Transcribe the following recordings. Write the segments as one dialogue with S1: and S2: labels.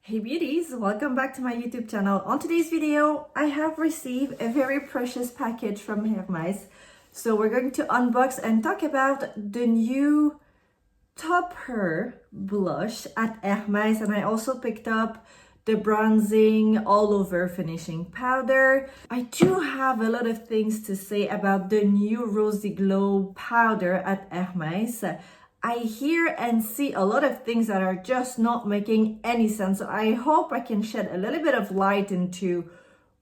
S1: Hey beauties, welcome back to my YouTube channel. On today's video, I have received a very precious package from Hermes. So we're going to unbox and talk about the new topper blush at Hermes, and I also picked up the bronzing all over finishing powder. I do have a lot of things to say about the new Rosy Glow powder at Hermes. I hear and see a lot of things that are just not making any sense. So I hope I can shed a little bit of light into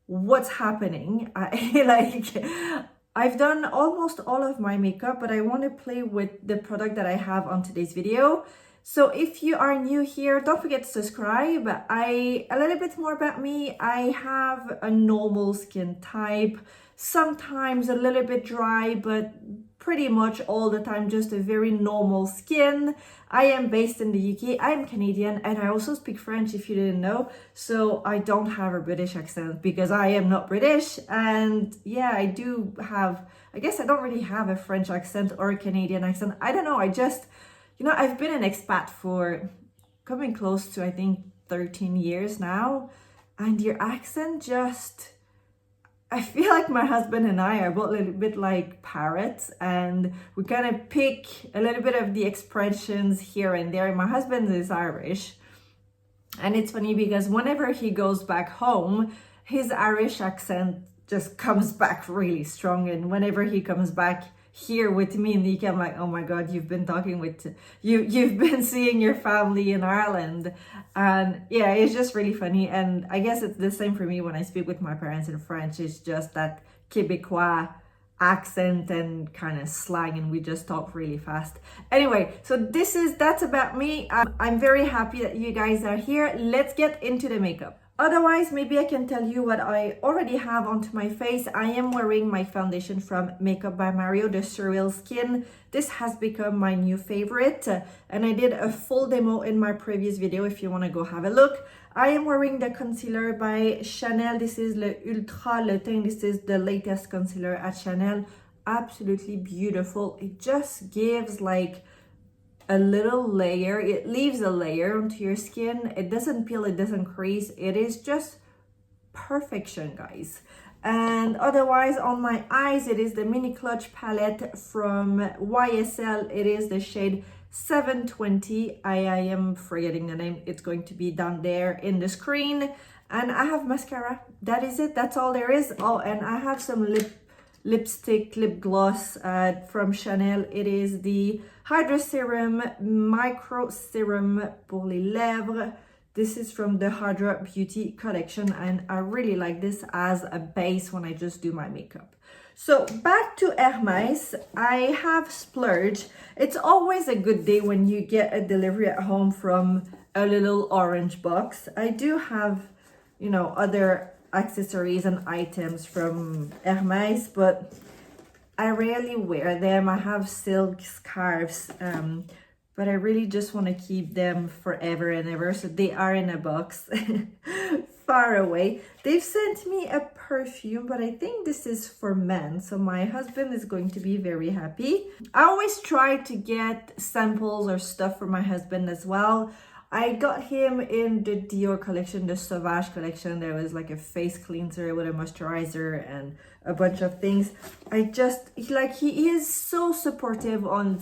S1: what's happening. I've done almost all of my makeup, but I want to play with the product that I have on today's video. So if you are new here, don't forget to subscribe. A little bit more about me. I have a normal skin type, sometimes a little bit dry, but pretty much all the time just a very normal skin. I am based in the UK, I'm Canadian, and I also speak French if you didn't know. So I don't have a British accent because I am not British. And yeah, I guess I don't really have a French accent or a Canadian accent. I don't know, I've been an expat for coming close to, I think, 13 years now. And your accent just, I feel like my husband and I are both a little bit like parrots, and we kind of pick a little bit of the expressions here and there. My husband is Irish, and it's funny because whenever he goes back home, his Irish accent just comes back really strong. And whenever he comes back here with me in the UK, I'm like, oh my God, you've been seeing your family in Ireland. And yeah, it's just really funny. And I guess it's the same for me when I speak with my parents in French. It's just that Quebecois accent and kind of slang, and we just talk really fast. Anyway, so that's about me. I'm very happy that you guys are here. Let's get into the makeup. Otherwise, maybe I can tell you what I already have onto my face. I am wearing my foundation from Makeup by Mario, the Surreal Skin. This has become my new favorite, and I did a full demo in my previous video if you want to go have a look. I am wearing the concealer by Chanel. This is Le Ultra Le Teint. This is the latest concealer at Chanel. Absolutely beautiful. It just gives like a little layer. It leaves a layer onto your skin. It doesn't peel, it doesn't crease. It is just perfection, guys. And otherwise, on my eyes, it is the Mini Clutch palette from YSL. It is the shade 720. I am forgetting the name. It's going to be down there in the screen. And I have mascara. That is it. That's all there is. Oh, and I have some lip gloss from Chanel. It is the Hydra Serum Micro Serum pour les lèvres. This is from the Hydra Beauty collection, and I really like this as a base when I just do my makeup. So back to Hermes, I have splurged. It's always a good day when you get a delivery at home from a little orange box. I do have, other accessories and items from Hermes, but I rarely wear them. I have silk scarves, but I really just want to keep them forever and ever. So they are in a box far away. They've sent me a perfume, but I think this is for men. So my husband is going to be very happy. I always try to get samples or stuff for my husband as well. I got him in the Dior collection, the Sauvage collection. There was like a face cleanser with a moisturizer and a bunch of things. He is so supportive on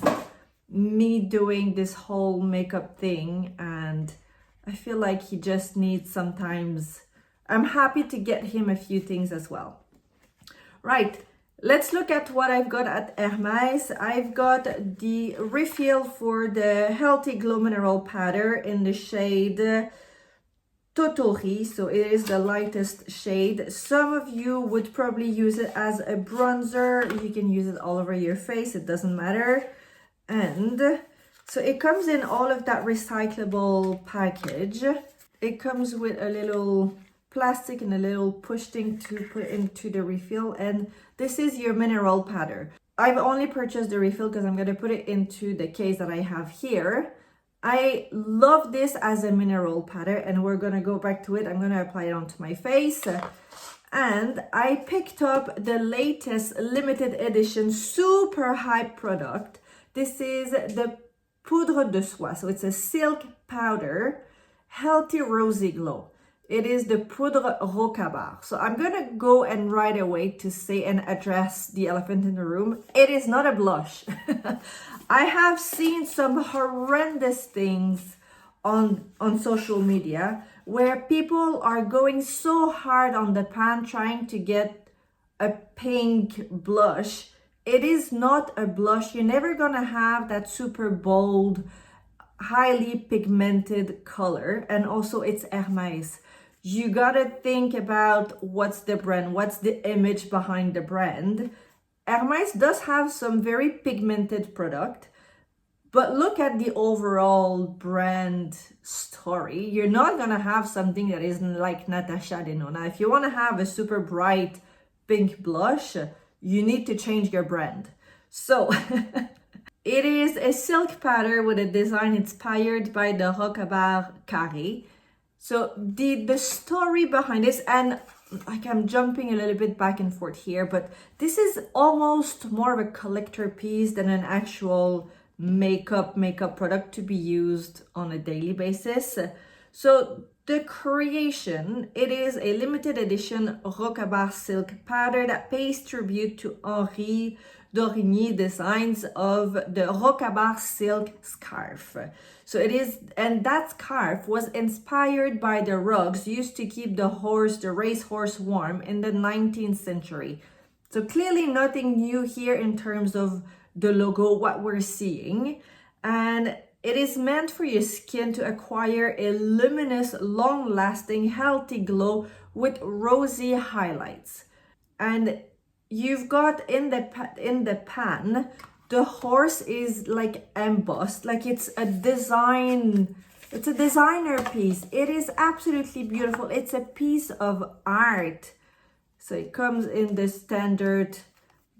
S1: me doing this whole makeup thing, and I feel like he just needs sometimes. I'm happy to get him a few things as well. Right. Let's look at what I've got at Hermes. I've got the refill for the Healthy Glow Mineral Powder in the shade Totori. So it is the lightest shade. Some of you would probably use it as a bronzer. You can use it all over your face. It doesn't matter. And so it comes in all of that recyclable package. It comes with a little plastic and a little push thing to put into the refill, and this is your mineral powder. I've only purchased the refill because I'm going to put it into the case that I have here. I love this as a mineral powder, and we're going to go back to it. I'm going to apply it onto my face, and I picked up the latest limited edition super hype product. This is the Poudre de Soie, so it's a silk powder healthy rosy glow. It is the Poudre Rocabar. So I'm gonna go and right away to say and address the elephant in the room. It is not a blush. I have seen some horrendous things on social media where people are going so hard on the pan trying to get a pink blush. It is not a blush. You're never gonna have that super bold, highly pigmented color. And also it's Hermes. You gotta think about what's the brand, what's the image behind the brand. Hermes does have some very pigmented product, but look at the overall brand story. You're not gonna have something that isn't like Natasha Denona. If you wanna have a super bright pink blush, you need to change your brand. So it is a silk powder with a design inspired by the Rocabar Carré. So the story behind this, and like I'm jumping a little bit back and forth here, but this is almost more of a collector piece than an actual makeup product to be used on a daily basis. So the creation, it is a limited edition Rocabar Silk Powder that pays tribute to Henri d'Origny designs of the Rocabar Silk Scarf. So it is, and that scarf was inspired by the rugs used to keep the racehorse warm in the 19th century. So clearly nothing new here in terms of the logo, what we're seeing. And it is meant for your skin to acquire a luminous, long-lasting, healthy glow with rosy highlights. And you've got in the pan, the horse is like embossed, like it's a designer piece. It is absolutely beautiful. It's a piece of art. So it comes in the standard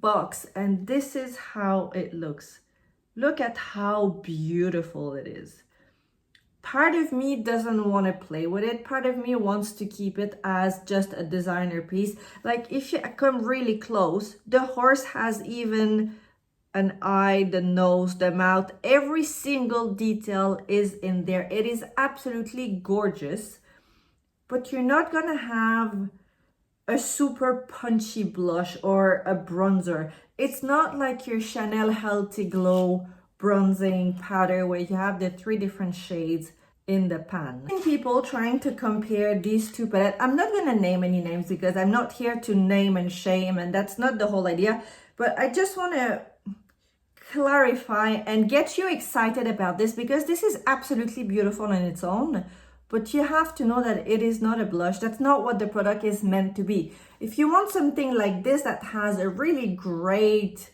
S1: box, and this is how it looks. Look at how beautiful it is. Part of me doesn't want to play with it. Part of me wants to keep it as just a designer piece. Like if you come really close, the horse has even an eye, the nose, the mouth, every single detail is in there. It is absolutely gorgeous, but you're not gonna have a super punchy blush or a bronzer. It's not like your Chanel Healthy Glow bronzing powder where you have the 3 different shades in the pan. People trying to compare these two palettes. I'm not gonna name any names because I'm not here to name and shame, and that's not the whole idea, but I just wanna clarify and get you excited about this because this is absolutely beautiful on its own, but you have to know that it is not a blush. That's not what the product is meant to be. If you want something like this that has a really great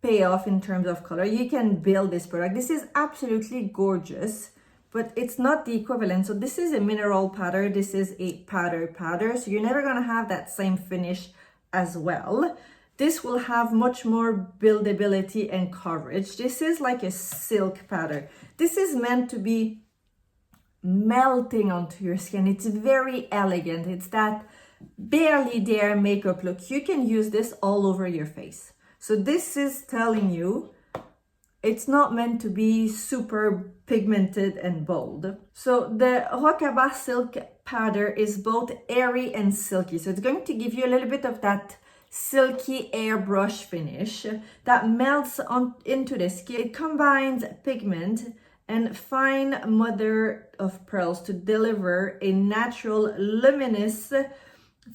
S1: payoff in terms of color, you can build this product. This is absolutely gorgeous, but it's not the equivalent. So this is a mineral powder, this is a powder, so you're never gonna have that same finish as well. This will have much more buildability and coverage. This is like a silk powder. This is meant to be melting onto your skin. It's very elegant. It's that barely there makeup look. You can use this all over your face. So this is telling you it's not meant to be super pigmented and bold. So the Rocabar Silk Powder is both airy and silky. So it's going to give you a little bit of that silky airbrush finish that melts into the skin. It combines pigment and fine mother of pearls to deliver a natural luminous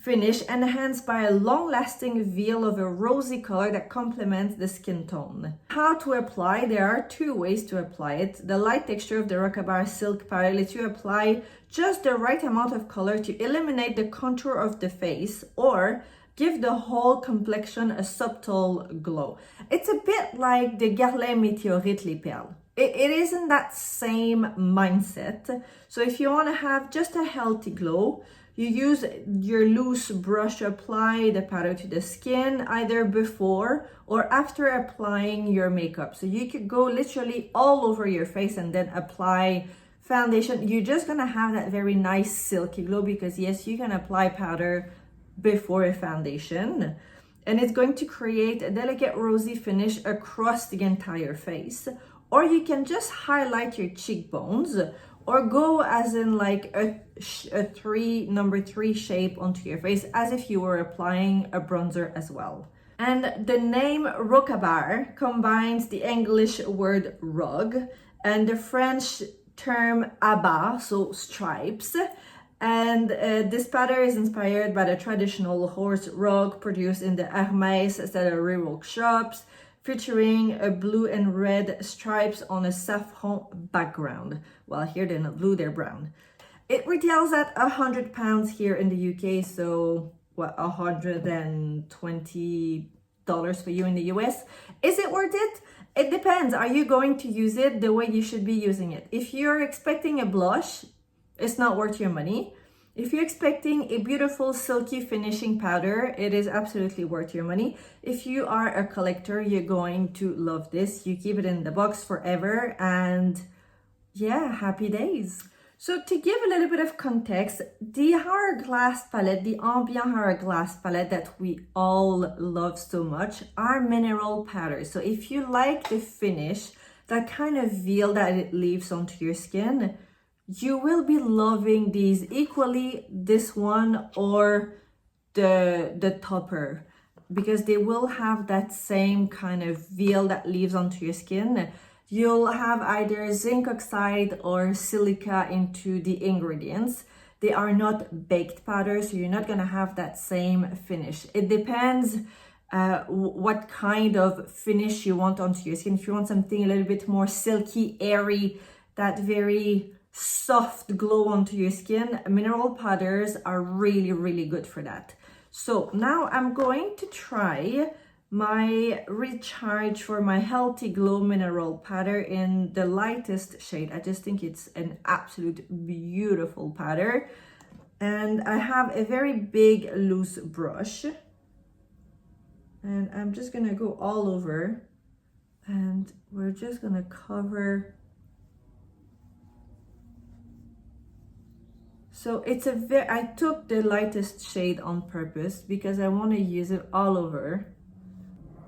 S1: finish enhanced by a long-lasting veil of a rosy color that complements the skin tone. How to apply? There are 2 ways to apply it. The light texture of the Rocabar Silk Powder lets you apply just the right amount of color to eliminate the contour of the face or give the whole complexion a subtle glow. It's a bit like the Guerlain Météorite Les Perles. It isn't that same mindset. So if you want to have just a healthy glow, you use your loose brush to apply the powder to the skin either before or after applying your makeup. So you could go literally all over your face and then apply foundation. You're just gonna have that very nice silky glow because yes, you can apply powder before a foundation and it's going to create a delicate rosy finish across the entire face. Or you can just highlight your cheekbones or go as in like a number 3 shape onto your face, as if you were applying a bronzer as well. And the name Rocabar combines the English word rug and the French term abat, so stripes. And this pattern is inspired by the traditional horse rug produced in the Hermes Saddlery workshops, featuring a blue and red stripes on a saffron background. Well, here they're not blue, they're brown. It retails at £100 here in the UK, so what, $120 for you in the US. Is it worth it? It depends. Are you going to use it the way you should be using it? If you're expecting a blush, it's not worth your money. If you're expecting a beautiful silky finishing powder, it is absolutely worth your money. If you are a collector, you're going to love this. You keep it in the box forever, and yeah, happy days. So to give a little bit of context, the Hourglass palette, the Ambient Hourglass palette that we all love so much, are mineral powders. So if you like the finish, that kind of veil that it leaves onto your skin, you will be loving these equally, this one or the topper, because they will have that same kind of veil that leaves onto your skin. You'll have either zinc oxide or silica into the ingredients. They are not baked powders, so you're not gonna have that same finish. It depends what kind of finish you want onto your skin. If you want something a little bit more silky, airy, that very soft glow onto your skin, mineral powders are really, really good for that. So now I'm going to try my Recharge for my Healthy Glow mineral powder in the lightest shade. I just think it's an absolute beautiful powder. And I have a very big loose brush. And I'm just gonna go all over. And we're just gonna cover. So it's I took the lightest shade on purpose because I want to use it all over.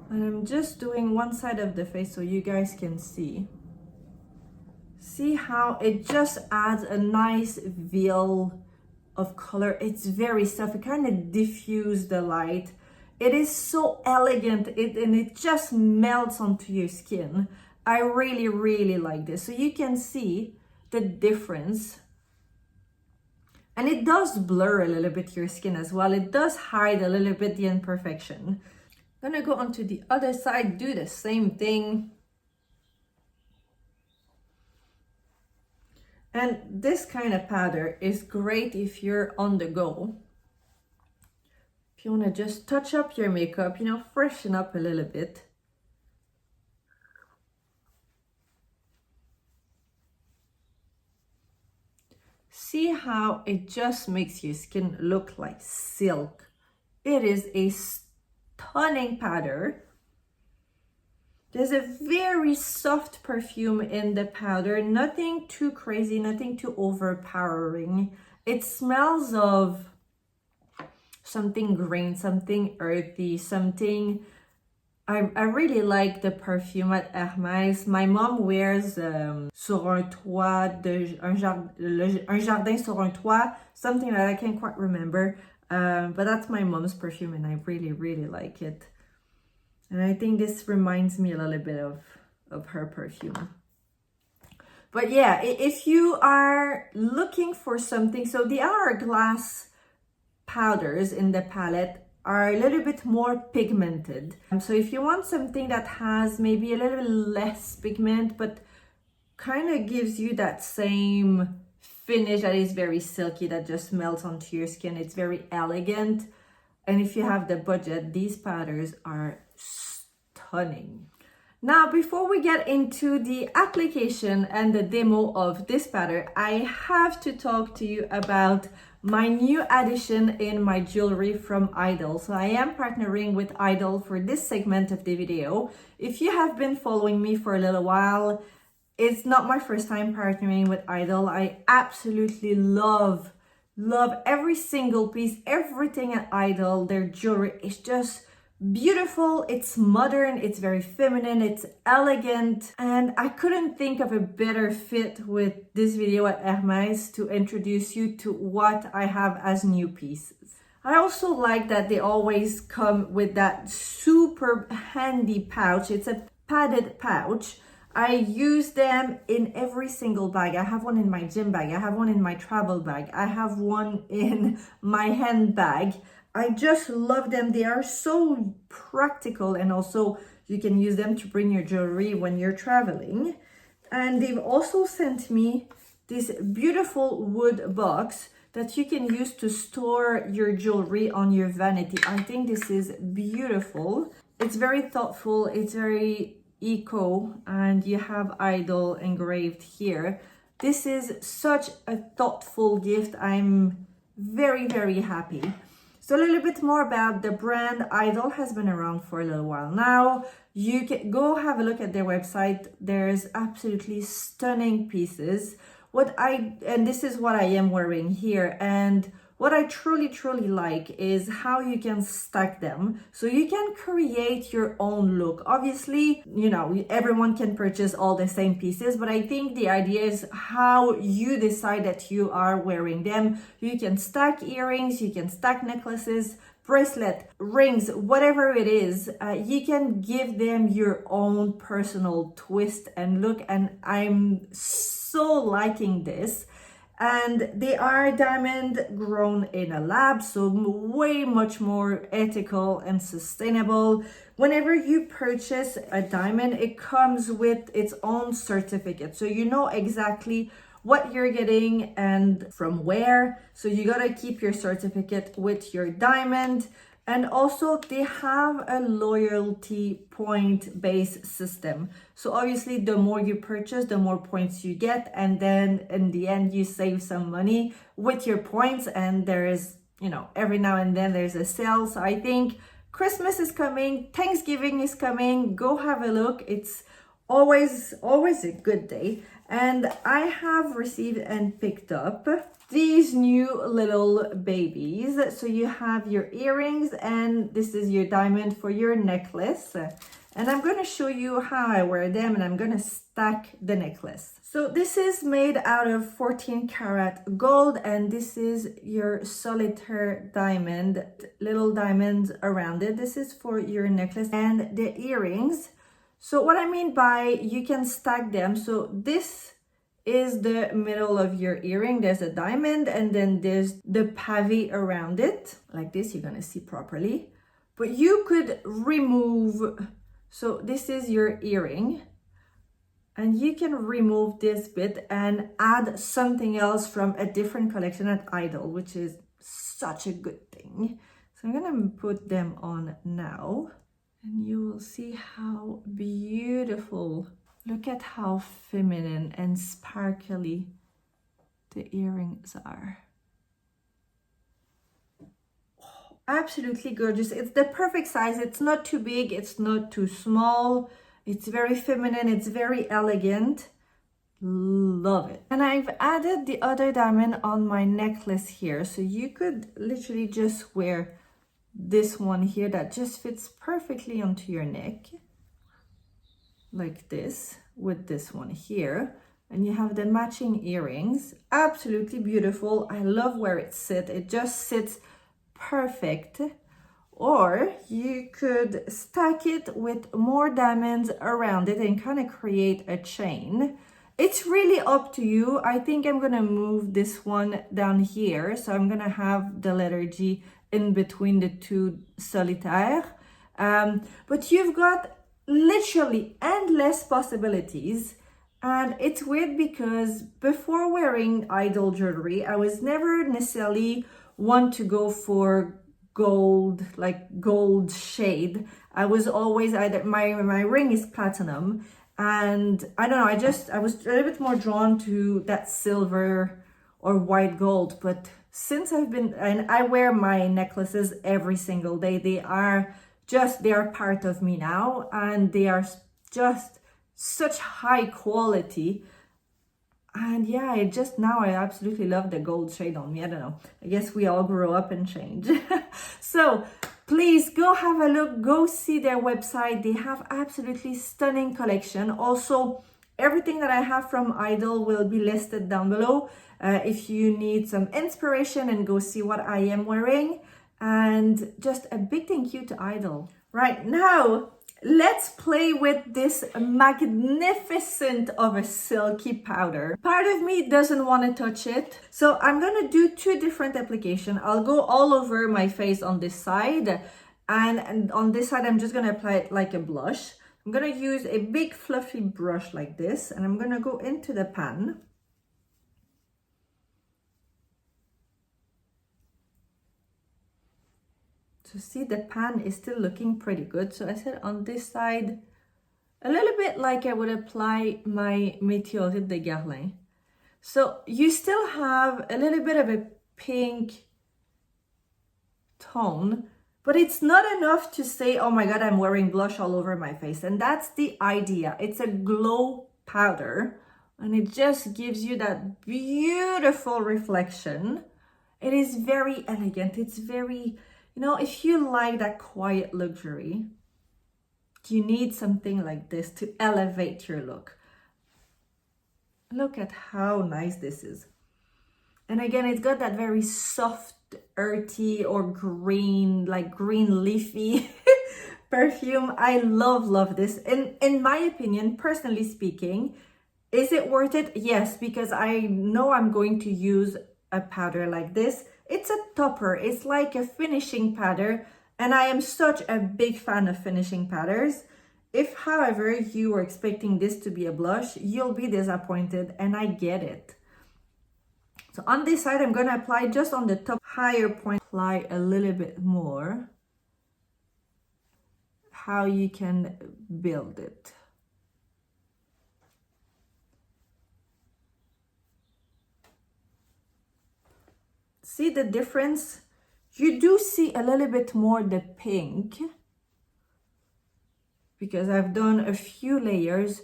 S1: And I'm just doing one side of the face so you guys can see. See how it just adds a nice veil of color. It's very soft. It kind of diffuses the light. It is so elegant, and it just melts onto your skin. I really, really like this. So you can see the difference. And it does blur a little bit your skin as well. It does hide a little bit the imperfection. I'm gonna go onto the other side, do the same thing. And this kind of powder is great if you're on the go. If you wanna just touch up your makeup, you know, freshen up a little bit. See how it just makes your skin look like silk. It is a stunning powder. There's a very soft perfume in the powder, nothing too crazy, nothing too overpowering. It smells of something green, something earthy, something. I really like the perfume at Hermes. My mom wears Sur un toit, un jardin sur un toit, something that I can't quite remember. But that's my mom's perfume, and I really, really like it. And I think this reminds me a little bit of her perfume. But yeah, if you are looking for something, so the Hourglass powders in the palette are a little bit more pigmented. So if you want something that has maybe a little less pigment, but kind of gives you that same finish that is very silky, that just melts onto your skin, it's very elegant. And if you have the budget, these powders are stunning. Now, before we get into the application and the demo of this powder, I have to talk to you about my new addition in my jewelry from Idol. So I am partnering with Idol for this segment of the video. If you have been following me for a little while, it's not my first time partnering with Idol. I absolutely love every single piece, everything at Idol. Their jewelry is just beautiful, it's modern, it's very feminine, it's elegant, and I couldn't think of a better fit with this video at Hermes to introduce you to what I have as new pieces. I also like that they always come with that super handy pouch. It's a padded pouch. I use them in every single bag. I have one in my gym bag, I have one in my travel bag, I have one in my handbag. I just love them. They are so practical, and also you can use them to bring your jewelry when you're traveling. And they've also sent me this beautiful wood box that you can use to store your jewelry on your vanity. I think this is beautiful. It's very thoughtful, it's very eco, and you have idol engraved here. This is such a thoughtful gift. I'm very, very happy. So a little bit more about the brand. Idol has been around for a little while now. You can go have a look at their website. There's absolutely stunning pieces. And this is what I am wearing here. And what I truly like is how you can stack them. So you can create your own look. Obviously, you know, everyone can purchase all the same pieces, but I think the idea is how you decide that you are wearing them. You can stack earrings, you can stack necklaces, bracelet, rings, whatever it is. You can give them your own personal twist and look, and I'm so liking this. And they are diamond grown in a lab, so way much more ethical and sustainable. Whenever you purchase a diamond, it comes with its own certificate, so you know exactly what you're getting and from where. So you gotta keep your certificate with your diamond. And also they have a loyalty point-based system. So obviously the more you purchase, the more points you get. And then in the end, you save some money with your points. And there is, you know, every now and then there's a sale. So I think Christmas is coming, Thanksgiving is coming. Go have a look. It's always a good day. And I have received and picked up these new little babies. So you have your earrings, and this is your diamond for your necklace. And I'm going to show you how I wear them, and I'm going to stack the necklace. So this is made out of 14 karat gold, and this is your solitaire diamond, little diamonds around it. This is for your necklace and the earrings. So what I mean by you can stack them, so this is the middle of your earring. There's a diamond, and then there's the pavé around it. Like this, you're gonna see properly. But you could remove, so this is your earring, and you can remove this bit and add something else from a different collection at Idol, which is such a good thing. So I'm gonna put them on now, and you will see how beautiful. Look at how feminine and sparkly the earrings are. Oh, absolutely gorgeous. It's the perfect size. It's not too big, it's not too small. It's very feminine, it's very elegant. Love it. And I've added the other diamond on my necklace here. So you could literally just wear this one here that just fits perfectly onto your neck. Like this, with this one here, and you have the matching earrings. Absolutely beautiful. I love where it sits. It just sits perfect. Or you could stack it with more diamonds around it and kind of create a chain. It's really up to you. I think I'm gonna move this one down here, so I'm gonna have the letter G in between the two solitaire. But you've got literally endless possibilities. And it's weird because before wearing Idol jewelry, I was never necessarily one to go for gold, like gold shade. I was always either, my ring is platinum, and I don't know, I was a little bit more drawn to that silver or white gold. But since and I wear my necklaces every single day, they are part of me now, and they are just such high quality. And yeah, I absolutely love the gold shade on me. I don't know, I guess we all grow up and change. So please go have a look, go see their website. They have absolutely stunning collection. Also, everything that I have from Idol will be listed down below if you need some inspiration and go see what I am wearing. And just a big thank you to Idol. Right now, let's play with this magnificent of a silky powder. Part of me doesn't want to touch it. So I'm going to do two different applications. I'll go all over my face on this side. And on this side, I'm just going to apply it like a blush. I'm going to use a big fluffy brush like this. And I'm going to go into the pan. So see, the pan is still looking pretty good. So I said on this side, a little bit like I would apply my Météorite de Guerlain. So you still have a little bit of a pink tone, but it's not enough to say, oh my God, I'm wearing blush all over my face. And that's the idea. It's a glow powder and it just gives you that beautiful reflection. It is very elegant. It's very... You know, if you like that quiet luxury, you need something like this to elevate your look. Look at how nice this is. And again, it's got that very soft, earthy or green, like green leafy perfume. I love this. In my opinion, personally speaking, is it worth it? Yes, because I know I'm going to use a powder like this. It's a topper, it's like a finishing powder, and I am such a big fan of finishing powders. If, however, you are expecting this to be a blush, you'll be disappointed, and I get it. So on this side, I'm going to apply just on the top higher point, apply a little bit more. How you can build it. See the difference? You do see a little bit more the pink because I've done a few layers,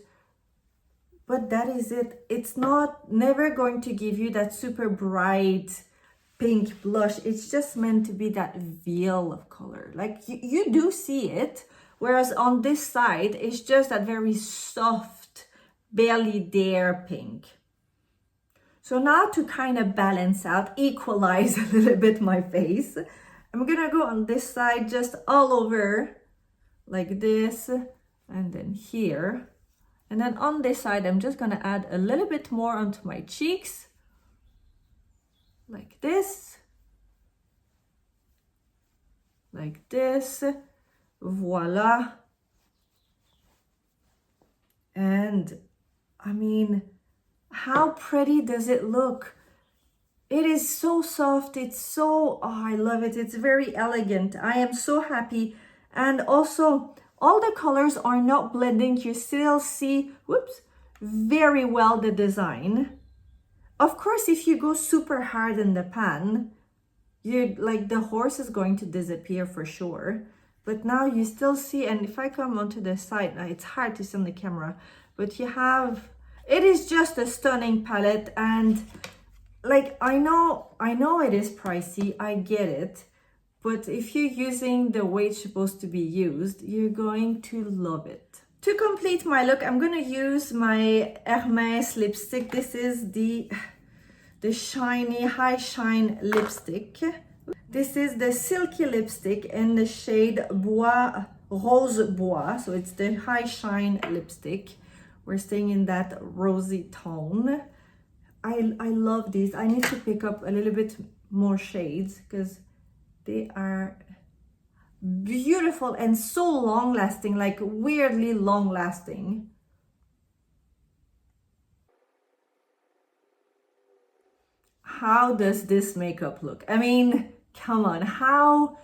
S1: but that is it. It's never going to give you that super bright pink blush. It's just meant to be that veil of color. Like you do see it, whereas on this side, it's just that very soft, barely there pink. So now to kind of balance out, equalize a little bit my face, I'm gonna go on this side just all over like this and then here. And then on this side, I'm just gonna add a little bit more onto my cheeks like this, voila. And I mean, how pretty does it look? It is so soft. It's so, oh, I love it. It's very elegant. I am so happy. And also, all the colors are not blending. You still see, whoops, very well the design. Of course, if you go super hard in the pan, you like the horse is going to disappear for sure. But now you still see, and if I come onto the side, it's hard to see on the camera, but you have, it is just a stunning palette. And like, I know it is pricey, I get it, but if you're using the way it's supposed to be used, you're going to love it. To complete my look, I'm gonna use my Hermes lipstick. This is the shiny high shine lipstick. This is the silky lipstick in the shade Rose Bois, so it's the high shine lipstick. We're staying in that rosy tone. I love these. I need to pick up a little bit more shades because they are beautiful and so long lasting, like weirdly long lasting. How does this makeup look? I mean, come on, how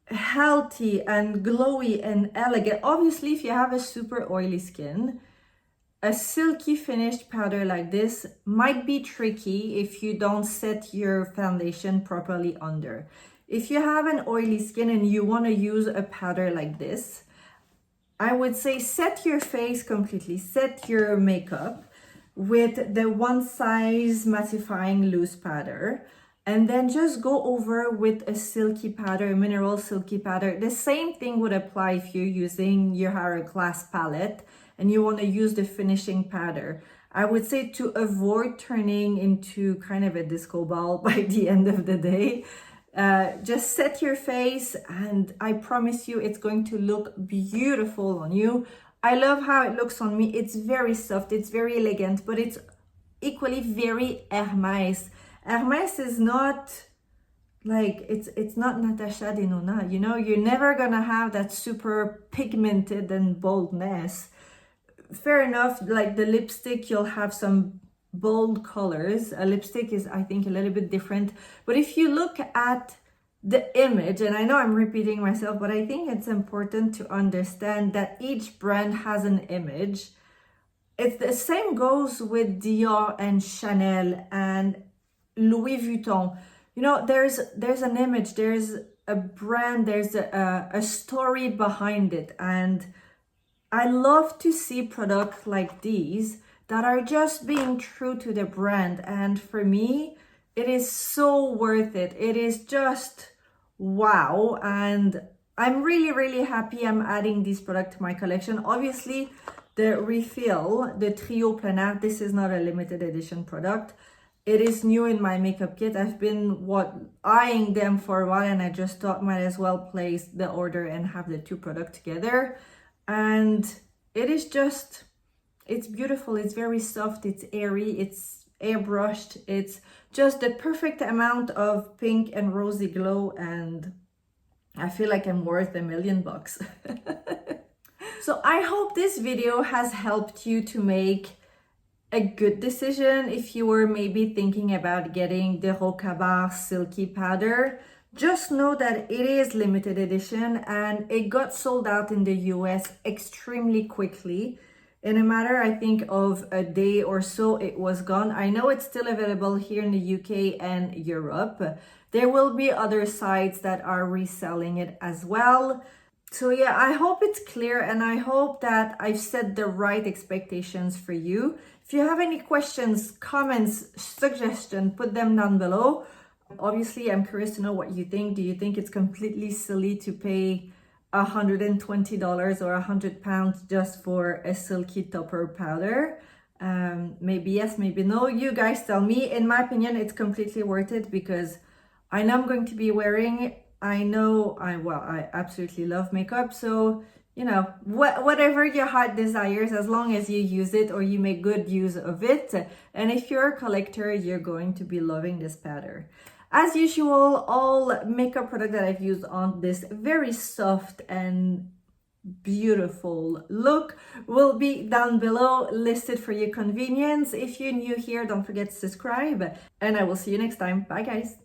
S1: healthy and glowy and elegant. Obviously, if you have a super oily skin, a silky finished powder like this might be tricky if you don't set your foundation properly under. If you have an oily skin and you want to use a powder like this, I would say set your face completely, set your makeup with the one size mattifying loose powder. and then just go over with a silky powder, a mineral silky powder. The same thing would apply if you're using your hourglass palette and you want to use the finishing powder. I would say to avoid turning into kind of a disco ball by the end of the day. Just set your face and I promise you it's going to look beautiful on you. I love how it looks on me. It's very soft, it's very elegant, but it's equally very Hermes. Hermes is not like, it's not Natasha Denona, you know, you're never gonna have that super pigmented and boldness. Fair enough, like the lipstick, you'll have some bold colors. A lipstick is, I think, a little bit different. But if you look at the image, and I know I'm repeating myself, but I think it's important to understand that each brand has an image. It's the same goes with Dior and Chanel and Louis Vuitton. You know, there's an image, there's a brand, there's a story behind it. And I love to see products like these that are just being true to the brand. And for me, it is so worth it. It is just wow. And I'm really, really happy I'm adding this product to my collection. Obviously, the refill, the Trio Plein Air, this is not a limited edition product. It is new in my makeup kit. I've been eyeing them for a while and I just thought might as well place the order and have the two products together. And it is just, it's beautiful, it's very soft, it's airy, it's airbrushed, it's just the perfect amount of pink and rosy glow, and I feel like I'm worth $1 million. So I hope this video has helped you to make a good decision if you were maybe thinking about getting the Rocabar Silky Powder. Just know that it is limited edition and it got sold out in the US extremely quickly. In a matter, I think, of a day or so, it was gone. I know it's still available here in the UK and Europe. There will be other sites that are reselling it as well. So yeah, I hope it's clear and I hope that I've set the right expectations for you. If you have any questions, comments, suggestions, put them down below. Obviously, I'm curious to know what you think. Do you think it's completely silly to pay $120 or £100 just for a silky topper powder? Maybe yes, maybe no. You guys tell me. In my opinion, it's completely worth it because I know I'm going to be wearing it. I know I absolutely love makeup. So, you know, whatever your heart desires, as long as you use it or you make good use of it. And if you're a collector, you're going to be loving this powder. As usual, all makeup products that I've used on this very soft and beautiful look will be down below, listed for your convenience. If you're new here, don't forget to subscribe, and I will see you next time. Bye, guys.